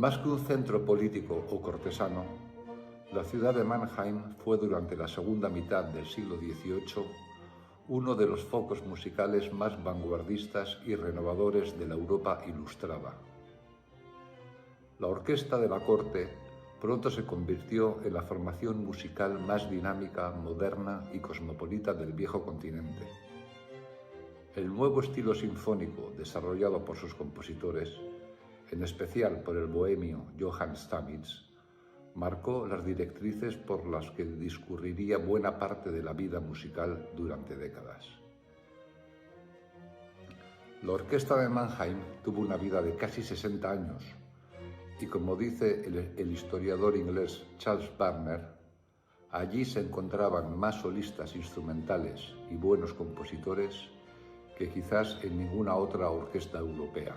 Más que un centro político o cortesano, la ciudad de Mannheim fue durante la segunda mitad del siglo XVIII uno de los focos musicales más vanguardistas y renovadores de la Europa ilustrada. La orquesta de la corte pronto se convirtió en la formación musical más dinámica, moderna y cosmopolita del viejo continente. El nuevo estilo sinfónico desarrollado por sus compositores, en especial por el bohemio Johann Stamitz, marcó las directrices por las que discurriría buena parte de la vida musical durante décadas. La orquesta de Mannheim tuvo una vida de casi 60 años y, como dice el historiador inglés Charles Barner, allí se encontraban más solistas instrumentales y buenos compositores que quizás en ninguna otra orquesta europea.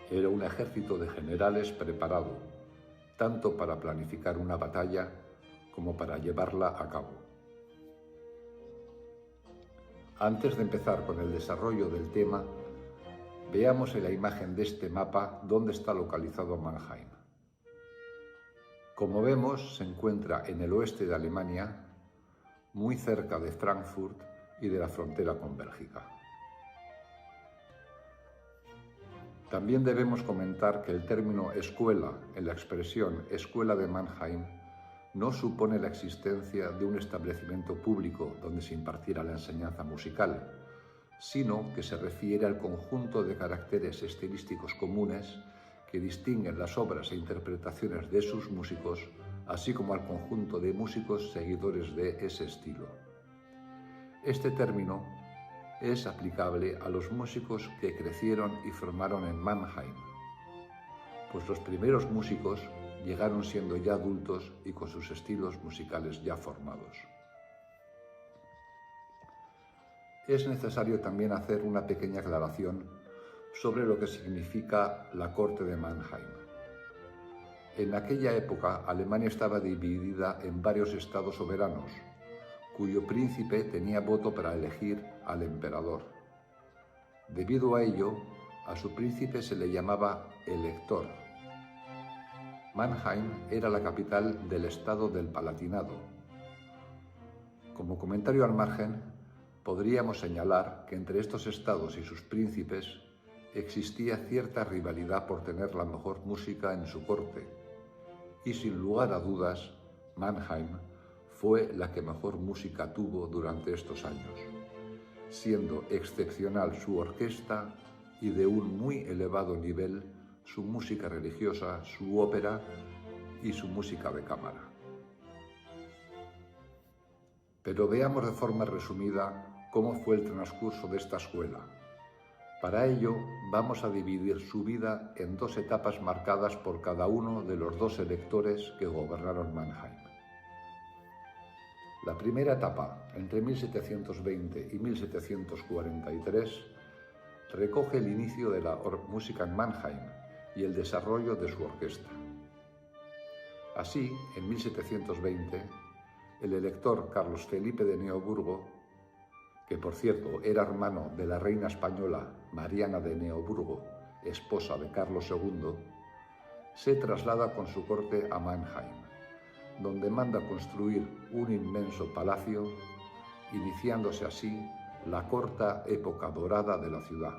Era un ejército de generales preparado, tanto para planificar una batalla como para llevarla a cabo. Antes de empezar con el desarrollo del tema, veamos en la imagen de este mapa dónde está localizado Mannheim. Como vemos, se encuentra en el oeste de Alemania, muy cerca de Frankfurt y de la frontera con Bélgica. También debemos comentar que el término escuela en la expresión Escuela de Mannheim no supone la existencia de un establecimiento público donde se impartiera la enseñanza musical, sino que se refiere al conjunto de caracteres estilísticos comunes que distinguen las obras e interpretaciones de sus músicos, así como al conjunto de músicos seguidores de ese estilo. Este término es aplicable a los músicos que crecieron y formaron en Mannheim, pues los primeros músicos llegaron siendo ya adultos y con sus estilos musicales ya formados. Es necesario también hacer una pequeña aclaración sobre lo que significa la corte de Mannheim. En aquella época, Alemania estaba dividida en varios estados soberanos, cuyo príncipe tenía voto para elegir al emperador. Debido a ello, a su príncipe se le llamaba elector. Mannheim era la capital del estado del Palatinado. Como comentario al margen, podríamos señalar que entre estos estados y sus príncipes existía cierta rivalidad por tener la mejor música en su corte, y sin lugar a dudas, Mannheim fue la que mejor música tuvo durante estos años, siendo excepcional su orquesta y de un muy elevado nivel su música religiosa, su ópera y su música de cámara. Pero veamos de forma resumida cómo fue el transcurso de esta escuela. Para ello, vamos a dividir su vida en dos etapas marcadas por cada uno de los dos electores que gobernaron Mannheim. La primera etapa, entre 1720 y 1743, recoge el inicio de la música en Mannheim y el desarrollo de su orquesta. Así, en 1720, el elector Carlos Felipe de Neoburgo, que por cierto era hermano de la reina española Mariana de Neoburgo, esposa de Carlos II, se traslada con su corte a Mannheim, donde manda construir un inmenso palacio, iniciándose así la corta época dorada de la ciudad.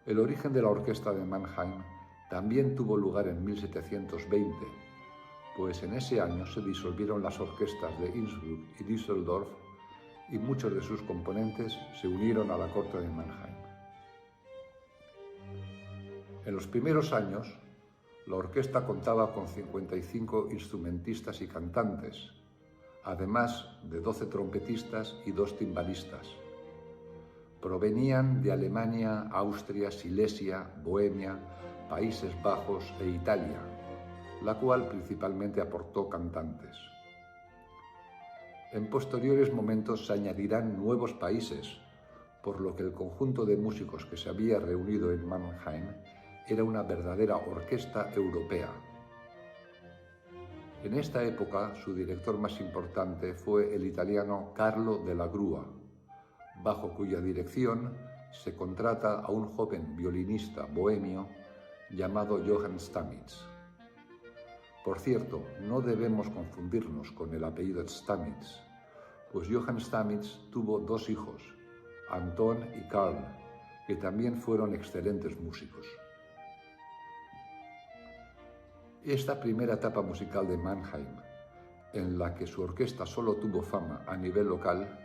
El origen de la orquesta de Mannheim también tuvo lugar en 1720, pues en ese año se disolvieron las orquestas de Innsbruck y Düsseldorf y muchos de sus componentes se unieron a la corte de Mannheim. En los primeros años, la orquesta contaba con 55 instrumentistas y cantantes, además de 12 trompetistas y 2 timbalistas. Provenían de Alemania, Austria, Silesia, Bohemia, Países Bajos e Italia, la cual principalmente aportó cantantes. En posteriores momentos se añadirán nuevos países, por lo que el conjunto de músicos que se había reunido en Mannheim era una verdadera orquesta europea. En esta época, su director más importante fue el italiano Carlo della Grua, bajo cuya dirección se contrata a un joven violinista bohemio llamado Johann Stamitz. Por cierto, no debemos confundirnos con el apellido Stamitz, pues Johann Stamitz tuvo dos hijos, Anton y Karl, que también fueron excelentes músicos. Esta primera etapa musical de Mannheim, en la que su orquesta solo tuvo fama a nivel local,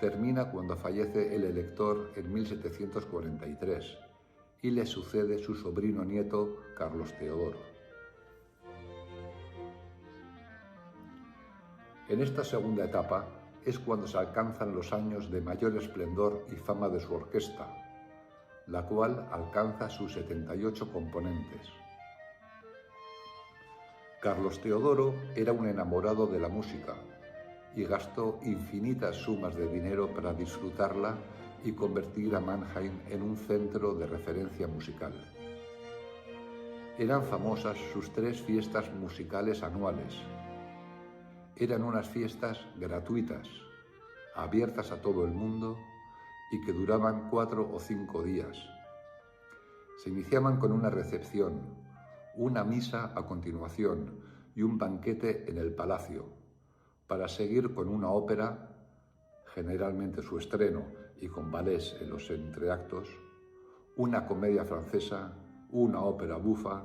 termina cuando fallece el elector en 1743 y le sucede su sobrino nieto Carlos Teodoro. En esta segunda etapa es cuando se alcanzan los años de mayor esplendor y fama de su orquesta, la cual alcanza sus 78 componentes. Carlos Teodoro era un enamorado de la música y gastó infinitas sumas de dinero para disfrutarla y convertir a Mannheim en un centro de referencia musical. Eran famosas sus 3 fiestas musicales anuales. Eran unas fiestas gratuitas, abiertas a todo el mundo y que duraban 4 o 5 días. Se iniciaban con una recepción, una misa a continuación y un banquete en el palacio, para seguir con una ópera, generalmente su estreno y con ballets en los entreactos, una comedia francesa, una ópera bufa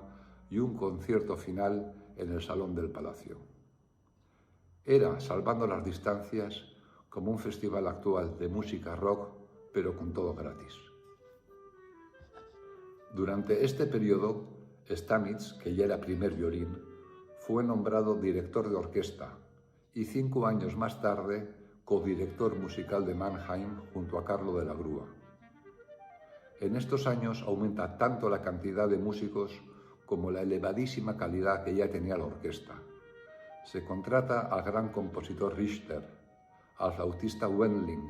y un concierto final en el salón del palacio. Era, salvando las distancias, como un festival actual de música rock, pero con todo gratis. Durante este periodo, Stamitz, que ya era primer violín, fue nombrado director de orquesta y 5 años más tarde codirector musical de Mannheim junto a Carlo de la Grúa. En estos años aumenta tanto la cantidad de músicos como la elevadísima calidad que ya tenía la orquesta. Se contrata al gran compositor Richter, al flautista Wendling,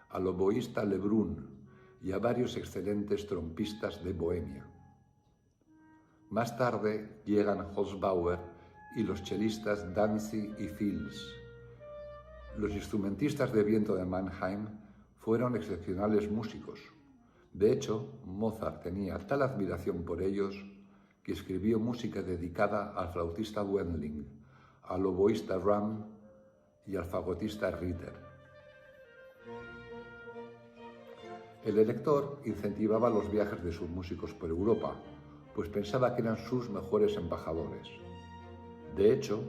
al oboísta Lebrun y a varios excelentes trompistas de Bohemia. Más tarde llegan Holzbauer y los chelistas Danzig y Fils. Los instrumentistas de viento de Mannheim fueron excepcionales músicos. De hecho, Mozart tenía tal admiración por ellos que escribió música dedicada al flautista Wendling, al oboísta Ramm y al fagotista Ritter. El elector incentivaba los viajes de sus músicos por Europa, pues pensaba que eran sus mejores embajadores. De hecho,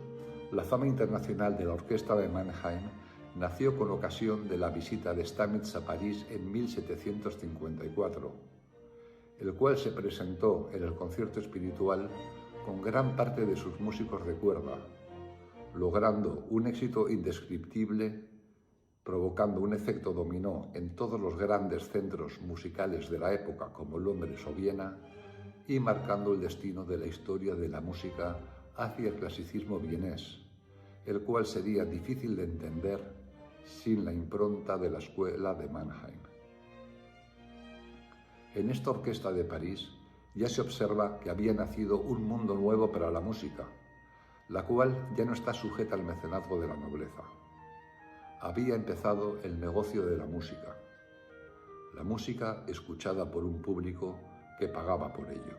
la fama internacional de la orquesta de Mannheim nació con ocasión de la visita de Stamitz a París en 1754, el cual se presentó en el concierto espiritual con gran parte de sus músicos de cuerda, logrando un éxito indescriptible, provocando un efecto dominó en todos los grandes centros musicales de la época como Londres o Viena, y marcando el destino de la historia de la música hacia el clasicismo vienés, el cual sería difícil de entender sin la impronta de la escuela de Mannheim. En esta orquesta de París ya se observa que había nacido un mundo nuevo para la música, la cual ya no está sujeta al mecenazgo de la nobleza. Había empezado el negocio de la música escuchada por un público que pagaba por ello.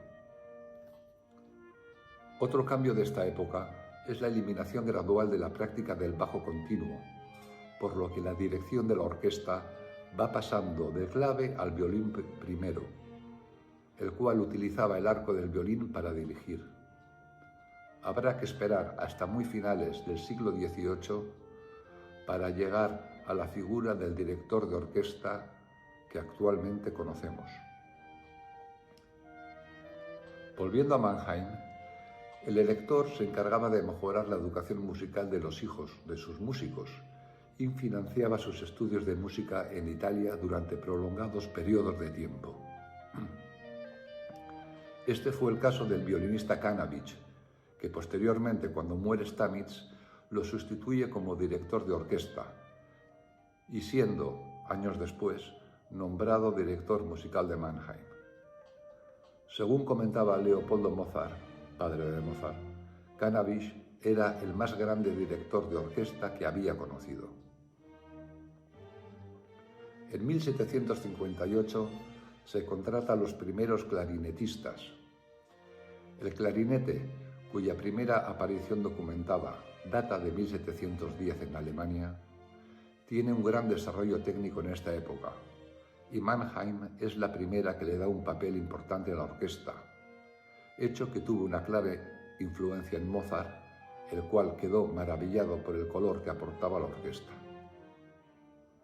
Otro cambio de esta época es la eliminación gradual de la práctica del bajo continuo, por lo que la dirección de la orquesta va pasando del clave al violín primero, el cual utilizaba el arco del violín para dirigir. Habrá que esperar hasta muy finales del siglo XVIII para llegar a la figura del director de orquesta que actualmente conocemos. Volviendo a Mannheim, el elector se encargaba de mejorar la educación musical de los hijos de sus músicos y financiaba sus estudios de música en Italia durante prolongados periodos de tiempo. Este fue el caso del violinista Kanabich, que posteriormente, cuando muere Stamitz, lo sustituye como director de orquesta y siendo, años después, nombrado director musical de Mannheim. Según comentaba Leopoldo Mozart, padre de Mozart, Kanabich era el más grande director de orquesta que había conocido. En 1758 se contrata a los primeros clarinetistas, El clarinete, cuya primera aparición documentada data de 1710 en Alemania, tiene un gran desarrollo técnico en esta época, y Mannheim es la primera que le da un papel importante a la orquesta, hecho que tuvo una clave influencia en Mozart, el cual quedó maravillado por el color que aportaba la orquesta.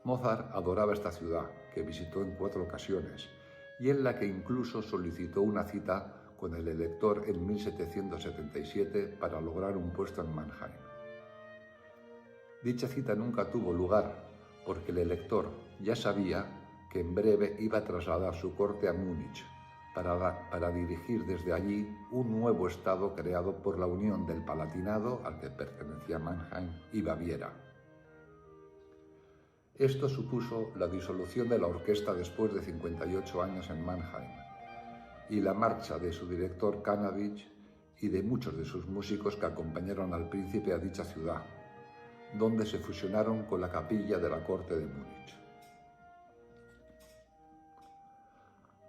Mozart adoraba esta ciudad, que visitó en 4 ocasiones, y en la que incluso solicitó una cita con el elector en 1777 para lograr un puesto en Mannheim. Dicha cita nunca tuvo lugar, porque el elector ya sabía que en breve iba a trasladar su corte a Múnich, para dirigir desde allí un nuevo estado creado por la unión del Palatinado, al que pertenecía Mannheim, y Baviera. Esto supuso la disolución de la orquesta después de 58 años en Mannheim y la marcha de su director Cannabich y de muchos de sus músicos que acompañaron al príncipe a dicha ciudad, donde se fusionaron con la capilla de la corte de Múnich.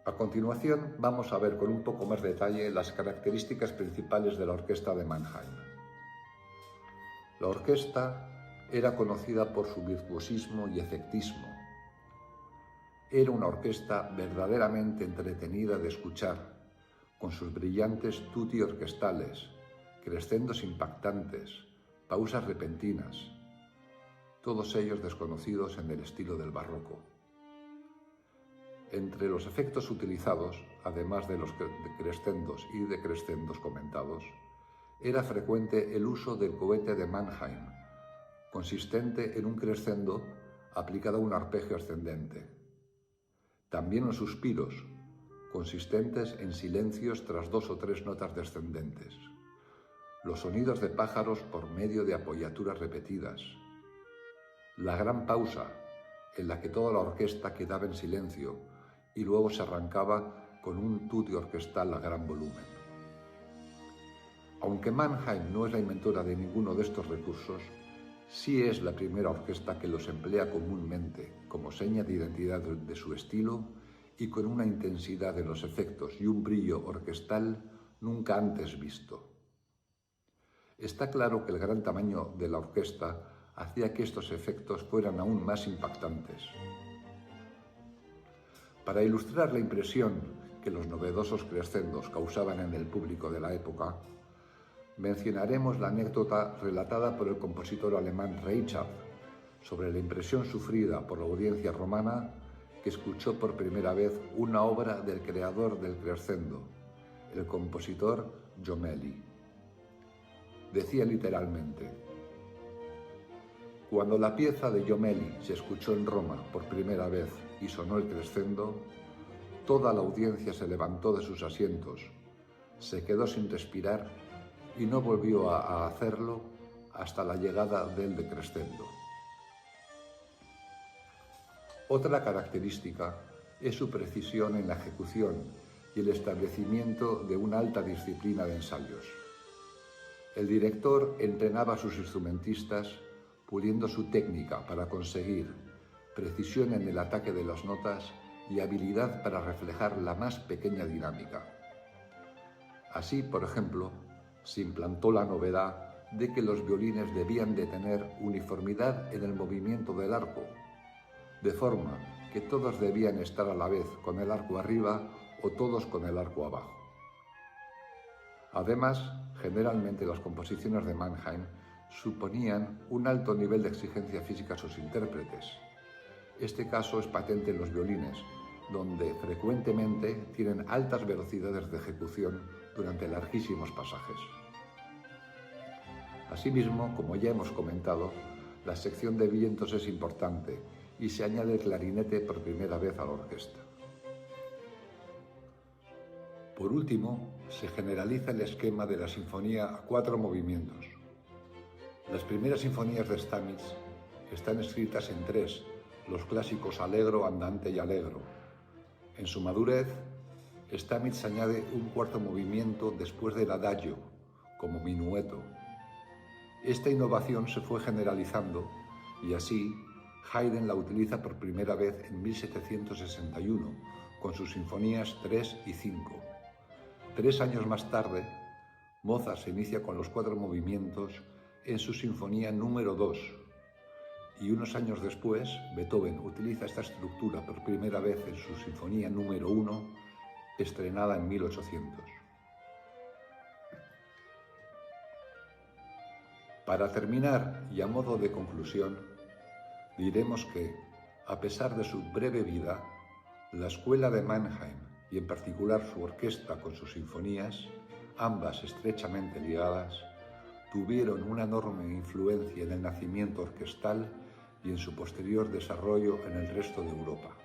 A continuación vamos a ver con un poco más detalle las características principales de la orquesta de Mannheim. La orquesta era conocida por su virtuosismo y efectismo. Era una orquesta verdaderamente entretenida de escuchar, con sus brillantes tutti orquestales, crescendos impactantes, pausas repentinas, todos ellos desconocidos en el estilo del barroco. Entre los efectos utilizados, además de los crescendos y decrescendos comentados, era frecuente el uso del cohete de Mannheim, consistente en un crescendo aplicado a un arpegio ascendente. También los suspiros, consistentes en silencios tras 2 o 3 notas descendentes. Los sonidos de pájaros por medio de apoyaturas repetidas. La gran pausa, en la que toda la orquesta quedaba en silencio y luego se arrancaba con un tutti orquestal a gran volumen. Aunque Mannheim no es la inventora de ninguno de estos recursos, sí es la primera orquesta que los emplea comúnmente como seña de identidad de su estilo y con una intensidad en los efectos y un brillo orquestal nunca antes visto. Está claro que el gran tamaño de la orquesta hacía que estos efectos fueran aún más impactantes. Para ilustrar la impresión que los novedosos crescendos causaban en el público de la época, mencionaremos la anécdota relatada por el compositor alemán Reichard sobre la impresión sufrida por la audiencia romana que escuchó por primera vez una obra del creador del crescendo, el compositor Jommelli. Decía literalmente: cuando la pieza de Jommelli se escuchó en Roma por primera vez y sonó el crescendo, toda la audiencia se levantó de sus asientos, se quedó sin respirar y no volvió a hacerlo hasta la llegada del decrescendo. Otra característica es su precisión en la ejecución y el establecimiento de una alta disciplina de ensayos. El director entrenaba a sus instrumentistas puliendo su técnica para conseguir precisión en el ataque de las notas y habilidad para reflejar la más pequeña dinámica. Así, por ejemplo, se implantó la novedad de que los violines debían de tener uniformidad en el movimiento del arco, de forma que todos debían estar a la vez con el arco arriba o todos con el arco abajo. Además, generalmente las composiciones de Mannheim suponían un alto nivel de exigencia física a sus intérpretes. Este caso es patente en los violines, donde frecuentemente tienen altas velocidades de ejecución durante larguísimos pasajes. Asimismo, como ya hemos comentado, la sección de vientos es importante y se añade el clarinete por primera vez a la orquesta. Por último, se generaliza el esquema de la sinfonía a 4 movimientos. Las primeras sinfonías de Stamitz están escritas en 3, los clásicos allegro, andante y allegro. En su madurez, Stamitz añade un 4.º movimiento después del adagio, como minueto. Esta innovación se fue generalizando y así Haydn la utiliza por primera vez en 1761 con sus sinfonías 3 y 5. 3 años más tarde, Mozart se inicia con los 4 movimientos en su Sinfonía número 2, y unos años después, Beethoven utiliza esta estructura por primera vez en su Sinfonía número 1, estrenada en 1800. Para terminar, y a modo de conclusión, diremos que, a pesar de su breve vida, la Escuela de Mannheim, y en particular su orquesta con sus sinfonías, ambas estrechamente ligadas, tuvieron una enorme influencia en el nacimiento orquestal y en su posterior desarrollo en el resto de Europa.